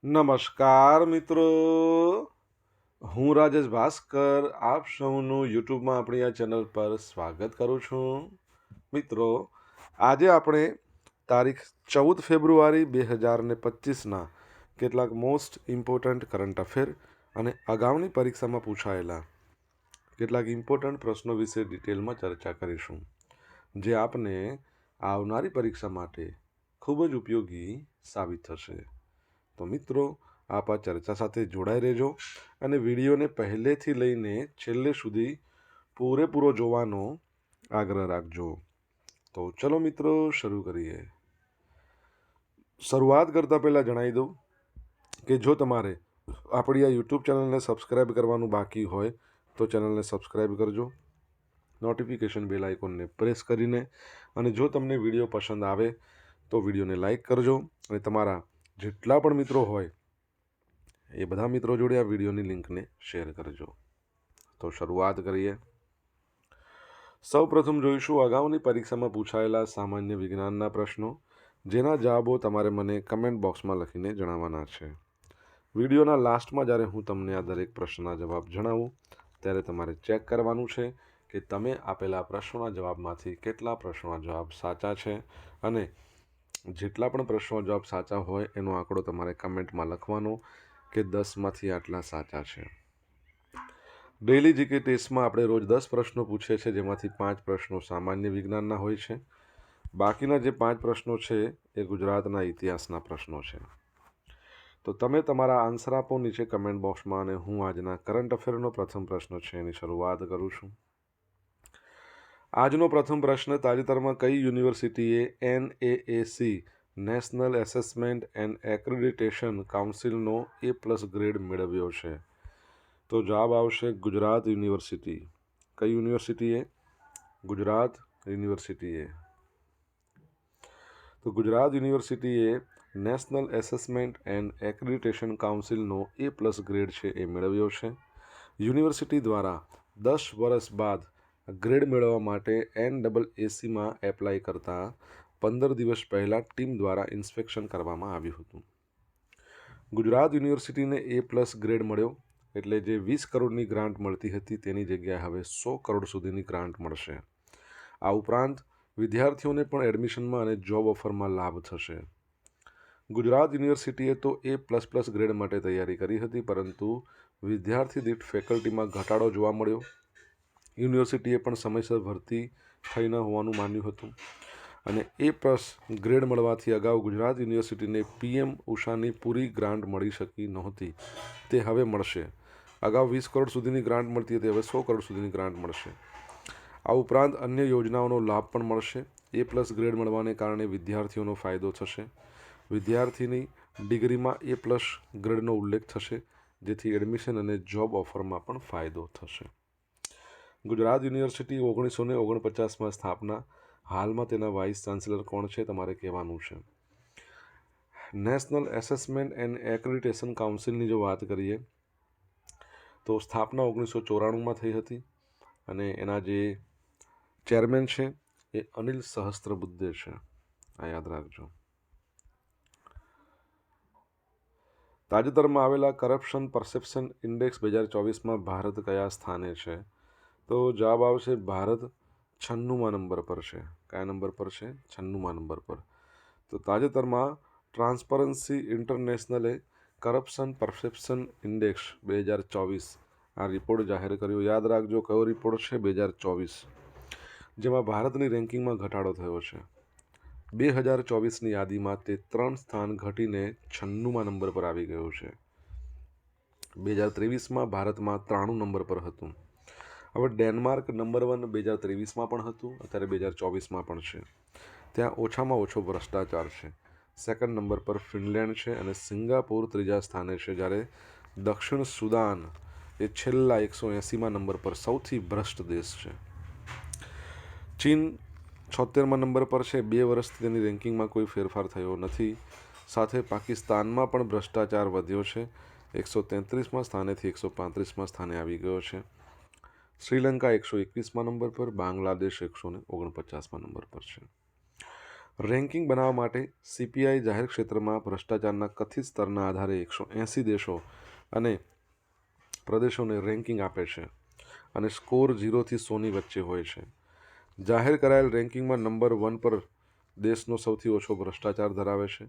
નમસ્કાર મિત્રો, હું રાજેશ ભાસ્કર આપ સૌનું યુટ્યુબમાં આપણી આ ચેનલ પર સ્વાગત કરું છું. મિત્રો, આજે આપણે તારીખ 14 ફેબ્રુઆરી 2025ના કેટલાક મોસ્ટ ઇમ્પોર્ટન્ટ કરંટ અફેર અને અગાઉની પરીક્ષામાં પૂછાયેલા કેટલાક ઇમ્પોર્ટન્ટ પ્રશ્નો વિશે ડિટેલમાં ચર્ચા કરીશું, જે આપને આવનારી પરીક્ષા માટે ખૂબ જ ઉપયોગી સાબિત થશે. તો મિત્રો, આપ આ ચર્ચા સાથે જોડાઈ રહેજો અને વિડીયોને પહેલેથી લઈને છેલ્લે સુધી પૂરેપૂરો જોવાનો આગ્રહ રાખજો. તો ચલો મિત્રો, શરૂ કરીએ. શરૂઆત કરતાં પહેલાં જણાવી દઉં કે જો તમારે આપણી આ યુટ્યુબ ચેનલને સબસ્ક્રાઈબ કરવાનું બાકી હોય તો ચેનલને સબસ્ક્રાઈબ કરજો, નોટિફિકેશન બેલ આઇકોનને પ્રેસ કરીને, અને જો તમને વિડીયો પસંદ આવે તો વિડીયોને લાઈક કરજો અને તમારા જેટલા પણ મિત્રો હોય એ બધા મિત્રો જોડે આ વિડીયોની લિંકને શેર કરજો. તો શરૂઆત કરીએ. સૌ પ્રથમ જોઈશું અગાઉની પરીક્ષામાં પૂછાયેલા સામાન્ય વિજ્ઞાનના પ્રશ્નો, જેના જવાબો તમારે મને કમેન્ટ બોક્સમાં લખીને જણાવવાના છે. વિડીયોના લાસ્ટમાં જ્યારે હું તમને આ દરેક પ્રશ્નના જવાબ જણાવું ત્યારે તમારે ચેક કરવાનું છે કે તમે આપેલા પ્રશ્નોના જવાબમાંથી કેટલા પ્રશ્નોના જવાબ સાચા છે, અને જેટલા પણ પ્રશ્નોના જવાબ સાચા હોય એનો આંકડો તમારે કમેન્ટમાં લખવાનો કે 10માંથી આટલા સાચા છે. ડેઇલી જીકે ટેસ્ટમાં આપણે રોજ 10 પ્રશ્નો પૂછીએ છીએ, જેમાંથી 5 પ્રશ્નો સામાન્ય વિજ્ઞાનના હોય છે. બાકીના જે 5 પ્રશ્નો છે એ ગુજરાતના ઇતિહાસના પ્રશ્નો છે. તો તમે તમારા આન્સર આપો નીચે કમેન્ટ બોક્સમાં, અને હું આજના કરંટ અફેરનો પ્રથમ પ્રશ્ન છે એની શરૂઆત કરું છું. આજનો પ્રથમ પ્રશ્ન, તાજેતરમાં કઈ યુનિવર્સિટીએ NAAC national assessment and accreditation કાઉન્સિલનો A+ ગ્રેડ મેળવ્યો છે? તો જવાબ આવશે ગુજરાત યુનિવર્સિટી. કઈ યુનિવર્સિટીએ? ગુજરાત યુનિવર્સિટીએ. તો ગુજરાત યુનિવર્સિટીએ નેશનલ એસેસમેન્ટ એન્ડ એક્રેડિટેશન કાઉન્સિલનો A+ ગ્રેડ છે એ મેળવ્યો છે. યુનિવર્સિટી દ્વારા 10 વર્ષ બાદ ગ્રેડ મેળવવા માટે NAACમાં એપ્લાય કરતાં 15 દિવસ પહેલાં ટીમ દ્વારા ઇન્સ્પેક્શન કરવામાં આવ્યું હતું. ગુજરાત યુનિવર્સિટીને A+ ગ્રેડ મળ્યો એટલે જે 20 કરોડની ગ્રાન્ટ મળતી હતી તેની જગ્યાએ હવે 100 કરોડ સુધીની ગ્રાન્ટ મળશે. આ ઉપરાંત વિદ્યાર્થીઓને પણ એડમિશનમાં અને જોબ ઓફરમાં લાભ થશે. ગુજરાત યુનિવર્સિટીએ તો A++ ગ્રેડ માટે તૈયારી કરી હતી, પરંતુ વિદ્યાર્થી દીઠ ફેકલ્ટીમાં ઘટાડો જોવા મળ્યો. યુનિવર્સિટીએ પણ સમયસર ભરતી થઈ ન હોવાનું માન્યું હતું, અને A+ ગ્રેડ મળવાથી અગાઉ ગુજરાત યુનિવર્સિટીને PM ઉષાની પૂરી ગ્રાન્ટ મળી શકી નહોતી, તે હવે મળશે. અગાઉ 20 કરોડ સુધીની ગ્રાન્ટ મળતી હતી, હવે 100 કરોડ સુધીની ગ્રાન્ટ મળશે. આ ઉપરાંત અન્ય યોજનાઓનો લાભ પણ મળશે. A+ ગ્રેડ મળવાને કારણે વિદ્યાર્થીઓનો ફાયદો થશે. વિદ્યાર્થીની ડિગ્રીમાં A+ ગ્રેડનો ઉલ્લેખ થશે, જેથી એડમિશન અને જોબ ઓફરમાં પણ ફાયદો થશે. ગુજરાત યુનિવર્સિટી 1949માં સ્થાપના. હાલમાં તેના વાઇસ ચાન્સેલર કોણ છે તમારે કહેવાનું છે. નેશનલ એસેસમેન્ટ એન્ડ એક્રેડિટેશન કાઉન્સિલની જો વાત કરીએ તો સ્થાપના 1994માં થઈ હતી, અને એના જે ચેરમેન છે એ અનિલ સહસ્ત્રબુદ્ધે છે. આ યાદ રાખજો. તાજેતરમાં આવેલા કરપ્શન પરસેપ્શન ઇન્ડેક્સ 2024માં ભારત કયા સ્થાને છે? તો જવાબ આવશે ભારત 96મા નંબર પર છે. કયા નંબર પર છે? 96મા નંબર પર. તો તાજેતરમાં ટ્રાન્સપરન્સી ઇન્ટરનેશનલે કરપ્શન પરસેપ્શન ઇન્ડેક્સ 2024 આ રિપોર્ટ જાહેર કર્યો. યાદ રાખજો કયો રિપોર્ટ છે? 2024, જેમાં ભારતની રેન્કિંગમાં ઘટાડો થયો છે. 2024ની યાદીમાં તે 3 સ્થાન ઘટીને 96મા નંબર પર આવી ગયો છે. 2023માં ભારતમાં 93 નંબર પર હતું. હવે ડેનમાર્ક નંબર 1 2023માં પણ હતું, અત્યારે 2024માં પણ છે. ત્યાં ઓછામાં ઓછો ભ્રષ્ટાચાર છે. સેકન્ડ નંબર પર ફિનલેન્ડ છે, અને સિંગાપુર ત્રીજા સ્થાને છે, જ્યારે દક્ષિણ સુદાન એ છેલ્લા 180મા નંબર પર સૌથી ભ્રષ્ટ દેશ છે. ચીન 76મા નંબર પર છે. 2 વર્ષથી તેની રેન્કિંગમાં કોઈ ફેરફાર થયો નથી. સાથે પાકિસ્તાનમાં પણ ભ્રષ્ટાચાર વધ્યો છે. 133મા સ્થાનેથી 135મા સ્થાને આવી ગયો છે. શ્રીલંકા 121મા નંબર પર, બાંગ્લાદેશ 149મા નંબર પર છે. રેન્કિંગ બનાવવા માટે CPI જાહેર ક્ષેત્રમાં ભ્રષ્ટાચારના કથિત સ્તરના આધારે 180 દેશો અને પ્રદેશોને રેન્કિંગ આપે છે અને સ્કોર 0થી 100ની વચ્ચે હોય છે. જાહેર કરાયેલ રેન્કિંગમાં નંબર 1 પર દેશનો સૌથી ઓછો ભ્રષ્ટાચાર ધરાવે છે.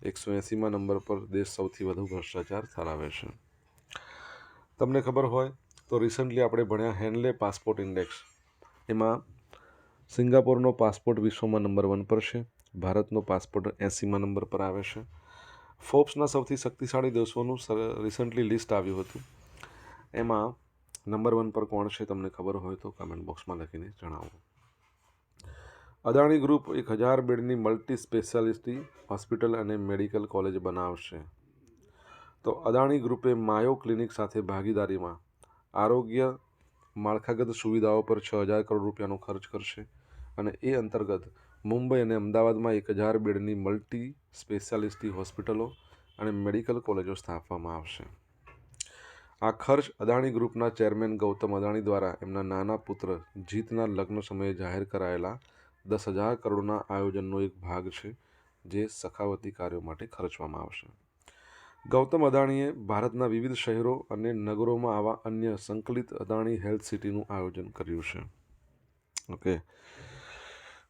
180માં નંબર પર દેશ સૌથી વધુ ભ્રષ્ટાચાર ધરાવે છે. તમને ખબર હોય તો રિસન્ટલી આપણે ભણ્યા હેનલે પાસપોર્ટ ઇન્ડેક્સ, એમાં સિંગાપોરનો પાસપોર્ટ વિશ્વમાં નંબર 1 પર છે. ભારતનો પાસપોર્ટ 80માં નંબર પર આવે છે. ફોર્બ્સના સૌથી શક્તિશાળી દેશોનું રિસન્ટલી લિસ્ટ આવ્યું હતું. એમાં નંબર 1 પર કોણ છે તમને ખબર હોય તો કમેન્ટ બોક્સમાં લખીને જણાવો. અદાણી ગ્રુપ 1000 બેડની મલ્ટી સ્પેશિયાલિટી હોસ્પિટલ અને મેડિકલ કોલેજ બનાવશે. તો અદાણી ગ્રુપે માયો ક્લિનિક સાથે ભાગીદારીમાં આરોગ્ય માળખાગત સુવિધાઓ પર 6000 કરોડ રૂપિયાનો ખર્ચ કરશે અને એ અંતર્ગત મુંબઈ અને અમદાવાદમાં 1000 બેડની મલ્ટી સ્પેશિયાલિટી હોસ્પિટલો અને મેડિકલ કોલેજો સ્થાપવામાં આવશે. આ ખર્ચ અદાણી ગ્રુપના ચેરમેન ગૌતમ અદાણી દ્વારા એમના નાના પુત્ર જીતના લગ્ન સમયે જાહેર કરાયેલા 10,000 કરોડના આયોજનનો એક ભાગ છે, જે સખાવતી કાર્યો માટે ખર્ચવામાં આવશે. ગૌતમ અદાણીએ ભારતના વિવિધ શહેરો અને નગરોમાં આવા અન્ય સંકલિત અદાણી હેલ્થ સિટીનું આયોજન કર્યું છે. ઓકે,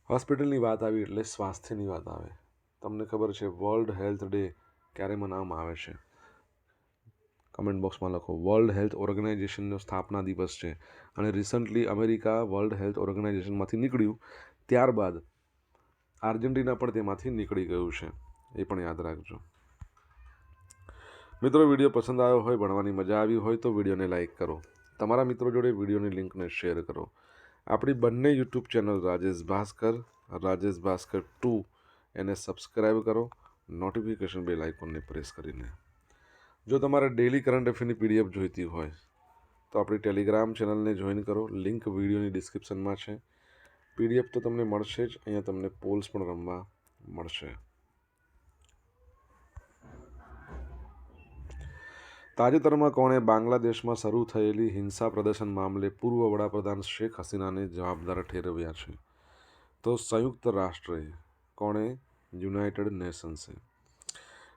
હોસ્પિટલની વાત આવી એટલે સ્વાસ્થ્યની વાત આવે. તમને ખબર છે વર્લ્ડ હેલ્થ ડે ક્યારે મનાવવામાં આવે છે? કમેન્ટ બોક્સમાં લખો. વર્લ્ડ હેલ્થ ઓર્ગેનાઇઝેશનનો સ્થાપના દિવસ છે અને રિસન્ટલી અમેરિકા વર્લ્ડ હેલ્થ ઓર્ગેનાઇઝેશનમાંથી નીકળ્યું, ત્યારબાદ આર્જેન્ટિના પણ તેમાંથી નીકળી ગયું છે, એ પણ યાદ રાખજો. મિત્રો, વિડીયો પસંદ આવ્યો હોય, ભણવાની મજા આવી હોય તો વિડીયોને લાઇક કરો. તમારા મિત્રો જોડે વિડીયોની લિંકને શેર કરો. આપણી બંને યુટ્યુબ ચેનલ રાજેશ ભાસ્કર 2 એને સબસ્ક્રાઈબ કરો, નોટિફિકેશન બેલ આઇકોનને પ્રેસ કરીને. જો તમારે ડેલી કરંટ અફેરની PDF જોઈતી હોય તો આપણી ટેલિગ્રામ ચેનલને જોઈન કરો. લિંક વિડીયોની ડિસ્ક્રિપ્શનમાં છે. PDF તો તમને મળશે જ, અહીંયા તમને પોલ્સ પણ રમવા મળશે. તાજેતરમાં કોણે બાંગ્લાદેશમાં શરૂ થયેલી હિંસા પ્રદર્શન મામલે પૂર્વ વડાપ્રધાન શેખ હસીનાને જવાબદાર ઠેરવ્યા છે? તો સંયુક્ત રાષ્ટ્રે. કોણે? યુનાઇટેડ નેશન્સે.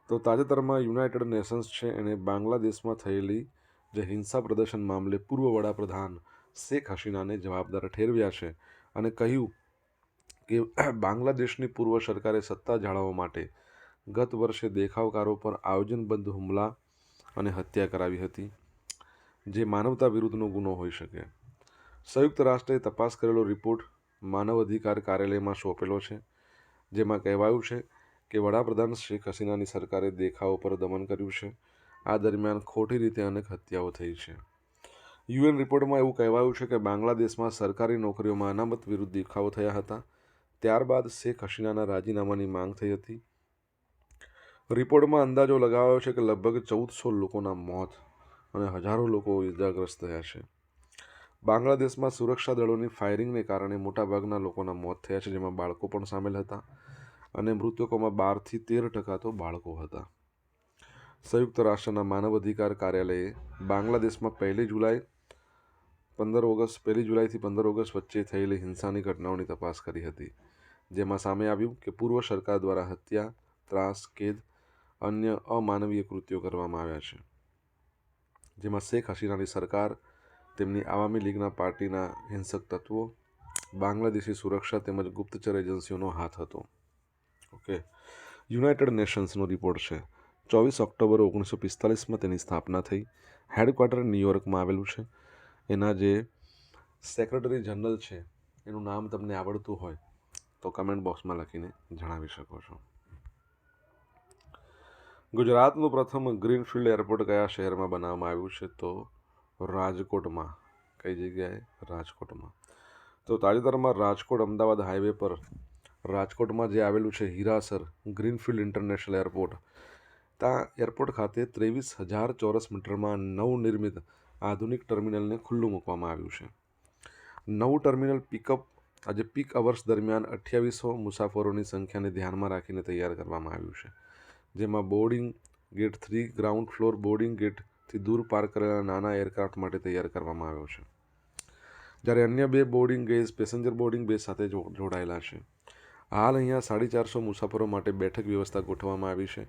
તો તાજેતરમાં યુનાઇટેડ નેશન્સ છે એણે બાંગ્લાદેશમાં થયેલી જે હિંસા પ્રદર્શન મામલે પૂર્વ વડાપ્રધાન શેખ હસીનાને જવાબદાર ઠેરવ્યા છે અને કહ્યું કે બાંગ્લાદેશની પૂર્વ સરકારે સત્તા જાળવવા માટે ગત વર્ષે દેખાવકારો પર આયોજનબદ્ધ હુમલા અને હત્યા કરાવી હતી, જે માનવતા વિરુદ્ધનો ગુનો હોઈ શકે. સંયુક્ત રાષ્ટ્રે તપાસ કરેલો રિપોર્ટ માનવ અધિકાર કાર્યાલયમાં સોંપેલો છે, જેમાં કહેવાયું છે કે વડાપ્રધાન શેખ હસીનાની સરકારે દેખાવો પર દમન કર્યું છે. આ દરમિયાન ખોટી રીતે અનેક હત્યાઓ થઈ છે. UN રિપોર્ટમાં એવું કહેવાયું છે કે બાંગ્લાદેશમાં સરકારી નોકરીઓમાં અનામત વિરુદ્ધ દેખાવો થયા હતા. ત્યારબાદ શેખ હસીનાના રાજીનામાની માંગ થઈ હતી. રિપોર્ટમાં અંદાજો લગાવ્યો છે કે લગભગ 1400 લોકોના મોત અને હજારો લોકો ઇજાગ્રસ્ત થયા છે. બાંગ્લાદેશમાં સુરક્ષા દળોની ફાયરિંગને કારણે મોટાભાગના લોકોના મોત થયા છે, જેમાં બાળકો પણ સામેલ હતા અને મૃતકોમાં 12થી 13% તો બાળકો હતા. સંયુક્ત રાષ્ટ્રના માનવ અધિકાર કાર્યાલયે બાંગ્લાદેશમાં 1 જુલાઈથી 15 ઓગસ્ટ વચ્ચે થયેલી હિંસાની ઘટનાઓની તપાસ કરી હતી, જેમાં સામે આવ્યું કે પૂર્વ સરકાર દ્વારા હત્યા, ત્રાસ, કેદ, અન્ય અમાનવીય કૃત્યો કરવામાં આવ્યા છે, જેમાં શેખ હસીનાની સરકાર, તેમની આવામી લીગના પાર્ટીના હિંસક તત્વો, બાંગ્લાદેશી સુરક્ષા તેમજ ગુપ્તચર એજન્સીઓનો હાથ હતો. ઓકે, યુનાઇટેડ નેશન્સનો રિપોર્ટ છે. 24 ઓક્ટોબર 1945માં તેની સ્થાપના થઈ. હેડક્વાર્ટર ન્યૂયોર્કમાં આવેલું છે. એના જે સેક્રેટરી જનરલ છે એનું નામ તમને આવડતું હોય તો કમેન્ટ બોક્સમાં લખીને જણાવી શકો છો. ગુજરાતનું પ્રથમ ગ્રીનફિલ્ડ એરપોર્ટ કયા શહેરમાં બનાવવામાં આવ્યું છે? તો રાજકોટમાં. કઈ જગ્યાએ? રાજકોટમાં. તો તાજેતરમાં રાજકોટ અમદાવાદ હાઈવે પર રાજકોટમાં જે આવેલું છે હીરાસર ગ્રીનફિલ્ડ ઇન્ટરનેશનલ એરપોર્ટ, ત્યાં એરપોર્ટ ખાતે 23,000 ચોરસ મીટરમાં નવનિર્મિત આધુનિક ટર્મિનલને ખુલ્લું મૂકવામાં આવ્યું છે. નવું ટર્મિનલ આજે પીક અવર્સ દરમિયાન 2800 મુસાફરોની સંખ્યાને ધ્યાનમાં રાખીને તૈયાર કરવામાં આવ્યું છે, જેમાં boarding gate 3 ground floor boarding ગેટથી દૂર પાર્ક કરેલા નાના એરક્રાફ્ટ માટે તૈયાર કરવામાં આવ્યો છે, જ્યારે અન્ય 2 boarding gauge passenger boarding base સાથે જોડાયેલા છે. હાલ અહીંયા 450 મુસાફરો માટે બેઠક વ્યવસ્થા ગોઠવવામાં આવી છે.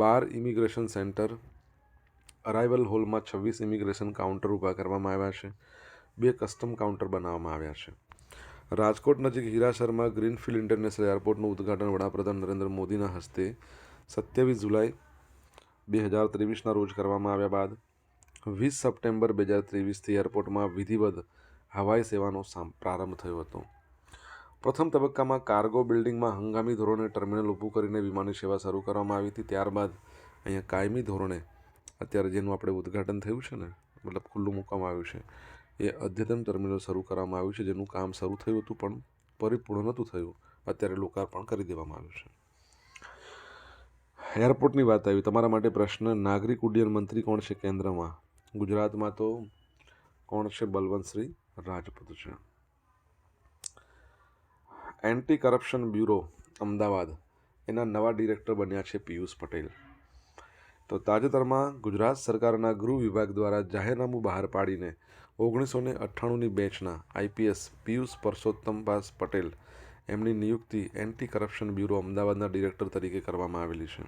12 ઇમિગ્રેશન સેન્ટર, અરાઇવલ હોલમાં 26 ઇમિગ્રેશન કાઉન્ટર ઊભા કરવામાં આવ્યા છે. 2 કસ્ટમ કાઉન્ટર બનાવવામાં આવ્યા છે. રાજકોટ નજીક હીરાસરમાં ગ્રીનફિલ્ડ ઇન્ટરનેશનલ એરપોર્ટનું ઉદ્ઘાટન વડાપ્રધાન નરેન્દ્ર મોદીના હસ્તે 27 જુલાઈ 2023ના રોજ કરવામાં આવ્યા બાદ 20 સપ્ટેમ્બર 2023થી એરપોર્ટમાં વિધિવત હવાઈ સેવાનો પ્રારંભ થયો હતો. પ્રથમ તબક્કામાં કાર્ગો બિલ્ડિંગમાં હંગામી ધોરણે ટર્મિનલ ઊભું કરીને વિમાની સેવા શરૂ કરવામાં આવી હતી. ત્યારબાદ અહીંયા કાયમી ધોરણે અત્યારે જેનું આપણે ઉદ્ઘાટન થયું છે ને, મતલબ ખુલ્લું મૂકવામાં આવ્યું છે, એ અદ્યતન ટર્મિનલ શરૂ કરવામાં આવ્યું છે, જેનું કામ શરૂ થયું હતું પણ પરિપૂર્ણ નહોતું થયું. અત્યારે લોકાર્પણ કરી દેવામાં આવ્યું છે. એરપોર્ટની વાત આવી. તમારા માટે પ્રશ્ન, નાગરિક ઉડ્ડયન મંત્રી કોણ છે કેન્દ્રમાં? ગુજરાતમાં તો કોણ છે? બલવંતસિંહ રાજપૂત છે. એન્ટી કરપ્શન બ્યુરો અમદાવાદ, એના નવા ડિરેક્ટર બન્યા છે પિયુષ પટેલ. તો તાજેતરમાં ગુજરાત સરકારના ગૃહ વિભાગ દ્વારા જાહેરનામું બહાર પાડીને 1998ની બેચના આઈપીએસ પિયુષ પરસોત્તમભાસ પટેલ એમની નિયુક્તિ એન્ટી કરપ્શન બ્યુરો અમદાવાદના ડિરેક્ટર તરીકે કરવામાં આવેલી છે.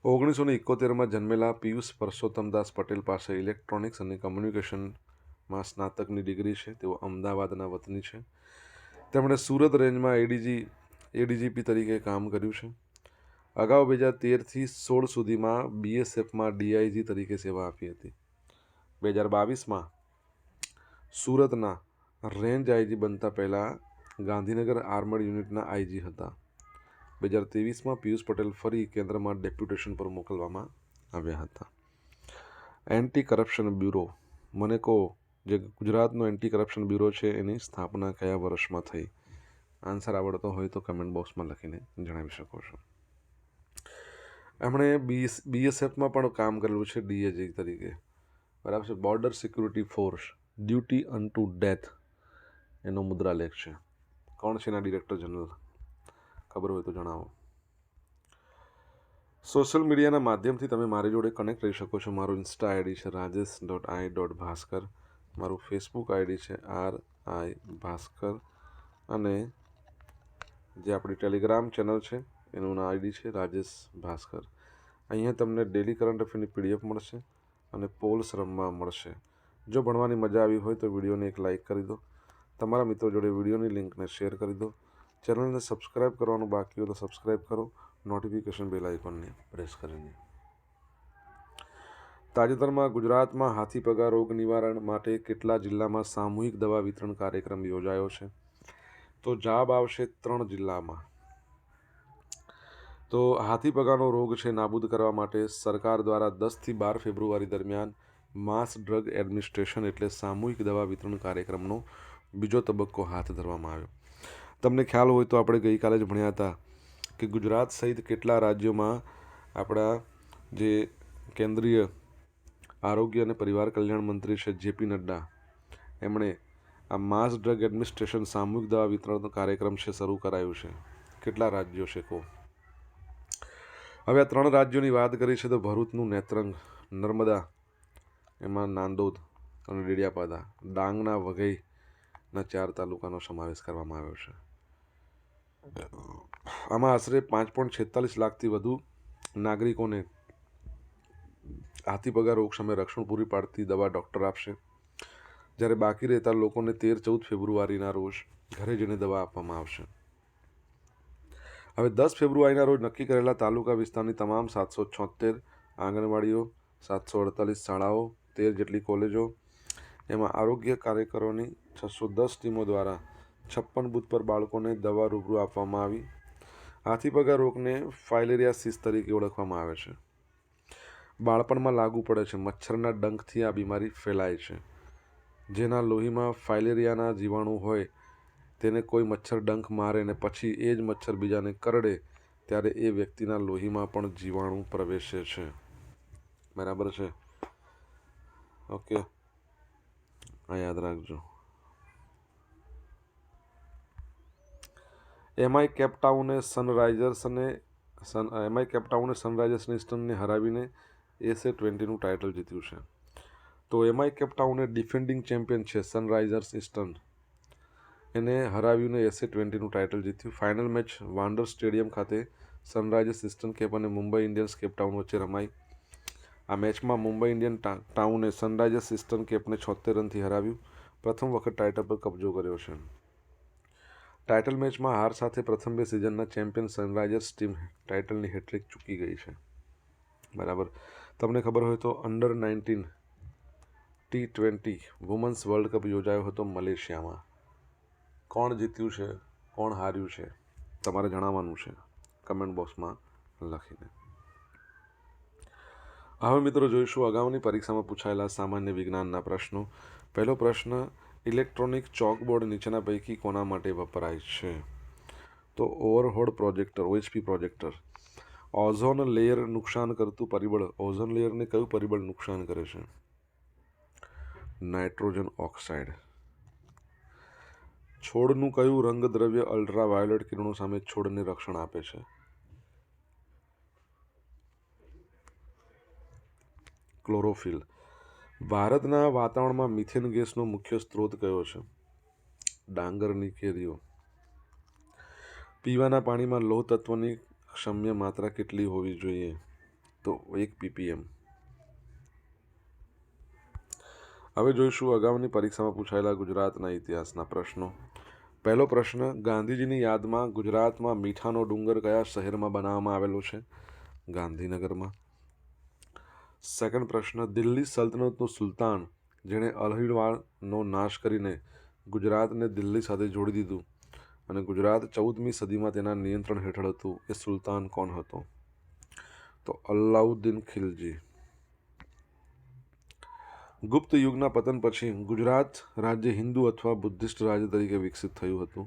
1971માં જન્મેલા પિયુષ પરસોત્તમદાસ પટેલ પાસે ઇલેક્ટ્રોનિક્સ અને કમ્યુનિકેશનમાં સ્નાતકની ડિગ્રી છે. તેઓ અમદાવાદના વતની છે. તેમણે સુરત રેન્જમાં એડીજીપી તરીકે કામ કર્યું છે. અગાઉ 2013થી 16 સુધીમાં બીએસએફમાં ડીઆઈજી તરીકે સેવા આપી હતી. 2022માં સુરતના રેન્જ આઈજી બનતા પહેલાં ગાંધીનગર આર્મડ યુનિટના આઈજી હતા. 2023માં પિયુષ પટેલ ફરી કેન્દ્રમાં ડેપ્યુટેશન પર મોકલવામાં આવ્યા હતા. એન્ટી કરપ્શન બ્યુરો, મને કહો, જે ગુજરાતનો એન્ટી કરપ્શન બ્યુરો છે એની સ્થાપના કયા વર્ષમાં થઈ? આન્સર આવડતો હોય તો કમેન્ટ બોક્સમાં લખીને જણાવી શકો છો. એમણે બીએસએફમાં પણ કામ કરેલું છે ડીએજી તરીકે, બરાબર છે. Border security force, duty unto death એનો મુદ્રાલેખ છે. કોણ છે એના ડિરેક્ટર જનરલ? ખબર હોય તો જણાવો. સોશિયલ મીડિયાના માધ્યમથી તમે મારી જોડે કનેક્ટ રહી શકો છો. મારું ઇન્સ્ટા આઈડી છે rajesh.i.bhaskar, મારું ફેસબુક આઈડી છે RI ભાસ્કર, અને જે આપણી ટેલિગ્રામ ચેનલ છે એનું આઈડી છે રાજેશ ભાસ્કર. અહીંયા તમને ડેલી કરંટ અફેરની પીડીએફ મળશે અને પોલ્સ રમવા મળશે. જો ભણવાની મજા આવી હોય તો વિડીયોને એક લાઇક કરી દો. તમારા મિત્રો જોડે વિડીયોની લિંકને શેર કરી દો. ચેનલને સબસ્ક્રાઈબ કરવાનું બાકી હોય તો સબસ્ક્રાઈબ કરો, નોટિફિકેશન બેલ આઇકોનને પ્રેસ કરીને. તાજેતરમાં ગુજરાતમાં હાથીપગા રોગ નિવારણ માટે કેટલા જિલ્લામાં સામૂહિક દવા વિતરણ કાર્યક્રમ યોજાયો છે? તો જવાબ આવશે 3 જિલ્લામાં. તો હાથીપગાનો રોગ છે નાબૂદ કરવા માટે સરકાર દ્વારા 10થી 12 ફેબ્રુઆરી દરમિયાન માસ ડ્રગ એડમિનિસ્ટ્રેશન એટલે સામૂહિક દવા વિતરણ કાર્યક્રમનો બીજો તબક્કો હાથ ધરવામાં આવ્યો. તમને ખ્યાલ હોય તો આપણે ગઈકાલે જ ભણ્યા હતા કે ગુજરાત સહિત કેટલા રાજ્યોમાં આપણા જે કેન્દ્રીય આરોગ્ય અને પરિવાર કલ્યાણ મંત્રી છે જેપી નડ્ડા, એમણે આ માસ ડ્રગ એડમિનિસ્ટ્રેશન સામૂહિક દવા વિતરણનો કાર્યક્રમ છે શરૂ કરાયું છે. કેટલા રાજ્યો છે કહો? હવે આ 3 રાજ્યોની વાત કરી છે તો ભરૂચનું નેત્રંગ, નર્મદા એમાં નાંદોદ અને ડેડિયાપાડા, ડાંગના વઘઈના 4 તાલુકાનો સમાવેશ કરવામાં આવ્યો છે. આમાં આશરે 5.46 લાખથી વધુ નાગરિકોને હાથીપગા રોગ સામે રક્ષણ પૂરી પાડતી દવા ડૉક્ટર આપશે, જ્યારે બાકી રહેતા લોકોને 13-14 ફેબ્રુઆરીના રોજ ઘરે જઈને દવા આપવામાં આવશે. હવે 10 ફેબ્રુઆરીના રોજ નક્કી કરેલા તાલુકા વિસ્તારની તમામ 776 આંગણવાડીઓ, 748 શાળાઓ, 13 જેટલી કોલેજો, એમાં આરોગ્ય કાર્યકરોની 610 ટીમો દ્વારા 56 બૂથ પર બાળકોને દવા રૂબરૂ આપવામાં આવી. હાથીપગા રોગને ફાઇલેરિયાસિસ તરીકે ઓળખવામાં આવે છે. બાળપણમાં લાગુ પડે છે. મચ્છરના ડંખથી આ બીમારી ફેલાય છે. જેના લોહીમાં ફાઇલેરિયાના જીવાણુ હોય તેને કોઈ મચ્છર ડંખ મારે ને પછી એ જ મચ્છર બીજાને કરડે ત્યારે એ વ્યક્તિના લોહીમાં પણ જીવાણુ પ્રવેશે છે. બરાબર છે? ઓકે, આ યાદ રાખજો. એમઆઈ કેપટાઉને સનરાઇઝર્સ ઇસ્ટર્નને હરાવીને એસે-20નું ટાઇટલ જીત્યું છે. તો એમઆઈ કેપટાઉને ડિફેન્ડિંગ ચેમ્પિયન છે સનરાઇઝર્સ ઇસ્ટર્ન. એને હરાવીને SA20નું ટાઇટલ જીત્યું. ફાઇનલ મેચ વાન્ડર સ્ટેડિયમ ખાતે સનરાઇઝર્સ ઇસ્ટર્ન કેપ અને મુંબઈ ઇન્ડિયન્સ કેપ ટાઉન વચ્ચે રમાઈ. આ મેચમાં મુંબઈ ઇન્ડિયન ટાઉને સનરાઇઝર્સ ઇસ્ટર્ન કેપને 76 રનથી હરાવ્યું. પ્રથમ વખત ટાઇટલ પર કબજો કર્યો છે. ટાઇટલ મેચમાં હાર સાથે પ્રથમ 2 સિઝનના ચેમ્પિયન સનરાઇઝર્સ ટીમ ટાઇટલની હેટ્રિક ચૂકી ગઈ છે. બરાબર. તમને ખબર હોય તો અંડર-19 T20 વુમન્સ વર્લ્ડ કપ યોજાયો હતો મલેશિયામાં. કોણ જીત્યું છે, કોણ હાર્યું છે, તમારે જણાવવાનું છે કમેન્ટ બોક્સમાં લખીને. હવે મિત્રો જોઈશું અગાઉની પરીક્ષામાં પૂછાયેલા સામાન્ય વિજ્ઞાનના પ્રશ્નો. પહેલો પ્રશ્ન, ઇલેક્ટ્રોનિક ચોકબોર્ડ નીચેના પૈકી કોના માટે વપરાય છે? તો overhead projector, OHP projector. Ozone layer નુકસાન કરતું પરિબળ, ઓઝોન લેયરને કયું પરિબળ નુકસાન કરે છે? Nitrogen oxide. છોડનું કયું રંગદ્રવ્ય અલ્ટ્રાવાયોલેટ કિરણો સામે છોડને રક્ષણ આપે છે? ક્લોરોફિલ. ભારતના વાતાવરણમાં મિથેન ગેસનો મુખ્ય સ્ત્રોત કયો છે? ડાંગરની કેરીઓ. પીવાના પાણીમાં લોહ તત્વની ક્ષમ્ય માત્રા કેટલી હોવી જોઈએ? તો 1 ppm. હવે જોઈશું અગાઉની પરીક્ષામાં પૂછાયેલા ગુજરાતના ઇતિહાસના પ્રશ્નો. પહેલો પ્રશ્ન, ગાંધીજીની યાદમાં ગુજરાતમાં મીઠાનો ડુંગર કયા શહેરમાં બનાવવામાં આવેલો છે? ગાંધીનગરમાં. સેકન્ડ પ્રશ્ન, દિલ્હી સલ્તનતનો સુલતાન જેણે અલહીરવાળનો નાશ કરીને ગુજરાતને દિલ્હી સાથે જોડી દીધું અને ગુજરાત 14મી સદીમાં તેના નિયંત્રણ હેઠળ હતું, એ સુલતાન કોણ હતો? તો અલાઉદ્દીન ખિલજી. ગુપ્ત યુગના પતન પછી ગુજરાત રાજ્ય હિન્દુ અથવા બુદ્ધિસ્ટ રાજ્ય તરીકે વિકસિત થયું હતું.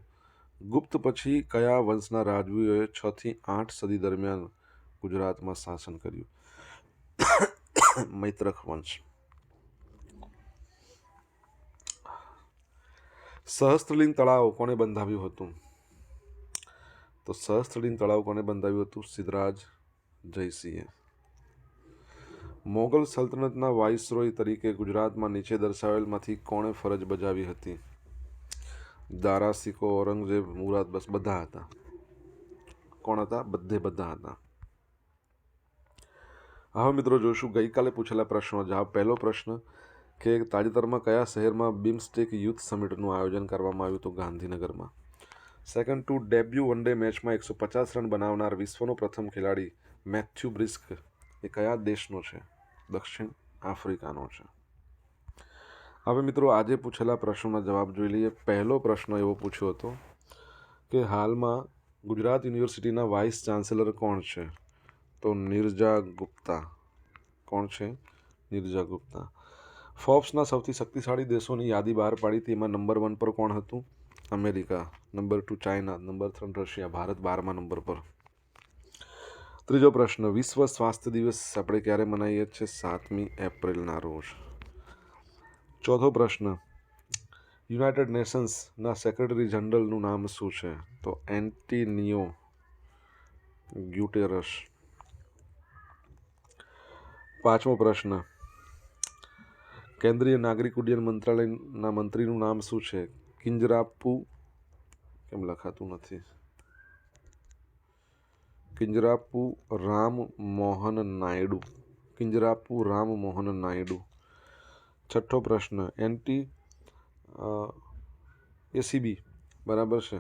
ગુપ્ત પછી કયા વંશના રાજવીઓએ 6 થી 8 સદી દરમિયાન ગુજરાતમાં શાસન કર્યું? મૈત્રક વંશ. સહસ્ત્રલિંગ તળાવ કોને બંધાવ્યું હતું? તો સહસ્ત્રલિંગ તળાવ કોને બંધાવ્યું હતું? સિદ્ધરાજ જયસિંહે. મોગલ સલ્તનતના વાઇસરોય તરીકે ગુજરાતમાં નીચે દર્શાવેલમાંથી કોણે ફરજ બજાવી હતી? દારા સિકો, ઔરંગઝેબ, મુરાદ, બસ બધા હતા. કોણ હતા? બધા હતા. હવે મિત્રો જોઈશું ગઈકાલે પૂછેલા પ્રશ્નો જવાબ. પહેલો પ્રશ્ન કે તાજેતરમાં કયા શહેરમાં બિમસ્ટેક યુથ સમિટનું આયોજન કરવામાં આવ્યું? તો ગાંધીનગરમાં. Second to debut one day મેચમાં 150 રન બનાવનાર વિશ્વનો પ્રથમ ખેલાડી મેથ્યુ બ્રિસ્ક એ કયા દેશનો છે? દક્ષિણ આફ્રિકાનો છે. હવે મિત્રો આજે પૂછેલા પ્રશ્નોના જવાબ જોઈ લઈએ. પહેલો પ્રશ્ન એવો પૂછ્યો હતો કે હાલમાં ગુજરાત યુનિવર્સિટીના વાઇસ ચાન્સેલર કોણ છે? તો નિરજા ગુપ્તા. કોણ છે? નિરજા ગુપ્તા. ફોર્બ્સના સૌથી શક્તિશાળી દેશોની યાદી બહાર પાડી, તેમાં નંબર 1 પર કોણ હતું? America. Number 2 China. Number 3 Russia. ભારત 12મા નંબર પર. ત્રીજો પ્રશ્ન, વિશ્વ સ્વાસ્થ્ય દિવસ આપણે ક્યારે મનાવીએ છીએ? 7મી એપ્રિલના રોજ. ચોથો પ્રશ્ન, યુનાઇટેડ નેશન્સના સેક્રેટરી જનરલનું નામ શું છે? તો એન્ટોનિયો ગ્યુટેરસ. પાંચમો પ્રશ્ન, કેન્દ્રીય નાગરિક ઉડ્ડયન મંત્રાલયના મંત્રીનું નામ શું છે? કિંજરાપુ, કેમ લખાતું નથી? કિંજરાપુ રામ મોહન નાયડુ. કિંજરાપુ રામ મોહન નાયડુ. છઠ્ઠો પ્રશ્ન, ACB બરાબર છે,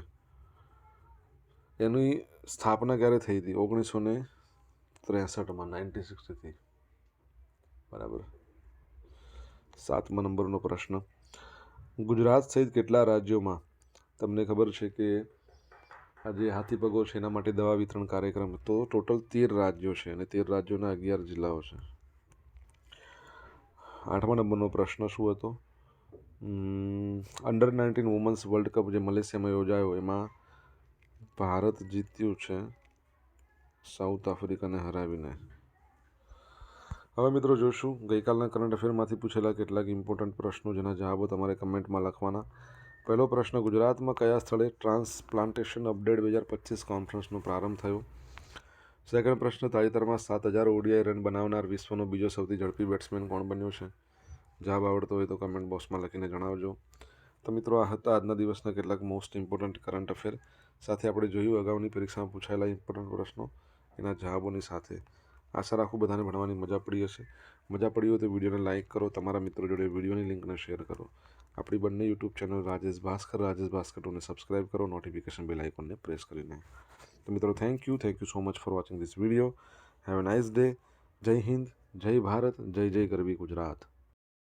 એની સ્થાપના ક્યારે થઈ હતી? 1963માં, 1963. બરાબર. 7મા નંબરનો પ્રશ્ન, ગુજરાત સહિત કેટલા રાજ્યોમાં તમને ખબર છે કે આજે હાથીપગો છે એના માટે દવા વિતરણ કાર્યક્રમ? તો ટોટલ 13 રાજ્યો છે અને 13 રાજ્યોના 11 જિલ્લાઓ છે. 8મા નંબરનો પ્રશ્ન શું હતો? અંડર-19 વુમન્સ વર્લ્ડ કપ જે મલેશિયામાં યોજાયો એમાં ભારત જીત્યું છે સાઉથ આફ્રિકાને હરાવીને. હવે મિત્રો જોઈશું ગઈકાલના કરંટ અફેરમાંથી પૂછેલા કેટલાક ઇમ્પોર્ટન્ટ પ્રશ્નો જેના જવાબો તમારે કમેન્ટમાં લખવાના. પહેલો પ્રશ્ન, ગુજરાતમાં કયા સ્થળે ટ્રાન્સપ્લાન્ટેશન અપડેટ 2025 કોન્ફરન્સનો પ્રારંભ થયો? સેકન્ડ પ્રશ્ન, તાજેતરમાં 7000 ODI રન બનાવનાર વિશ્વનો બીજો સૌથી ઝડપી બેટ્સમેન કોણ બન્યો છે? જવાબ આવડતો હોય તો કમેન્ટ બોક્સમાં લખીને જણાવજો. તો મિત્રો આ હતા આજના દિવસના કેટલાક મોસ્ટ ઇમ્પોર્ટન્ટ કરંટ અફેર. સાથે આપણે જોયું અગાઉની પરીક્ષામાં પૂછાયેલા ઇમ્પોર્ટન્ટ પ્રશ્નો એના જવાબોની સાથે. આશા રાખું બધાને ભણવાની મજા પડી હશે. મજા પડી હોય તો વિડીયોને લાઇક કરો, તમારા મિત્રો જોડે વિડીયોની લિંકને શેર કરો. આપણી બંને યુટ્યુબ ચેનલ રાજેશ ભાસ્કર 2ને સબસ્ક્રાઇબ કરો, નોટિફિકેશન બેલ આઇકોનને પ્રેસ કરીને. તો મિત્રો thank you so much for watching this video. Have a nice day. જય હિન્દ, જય ભારત, જય જય ગરવી ગુજરાત.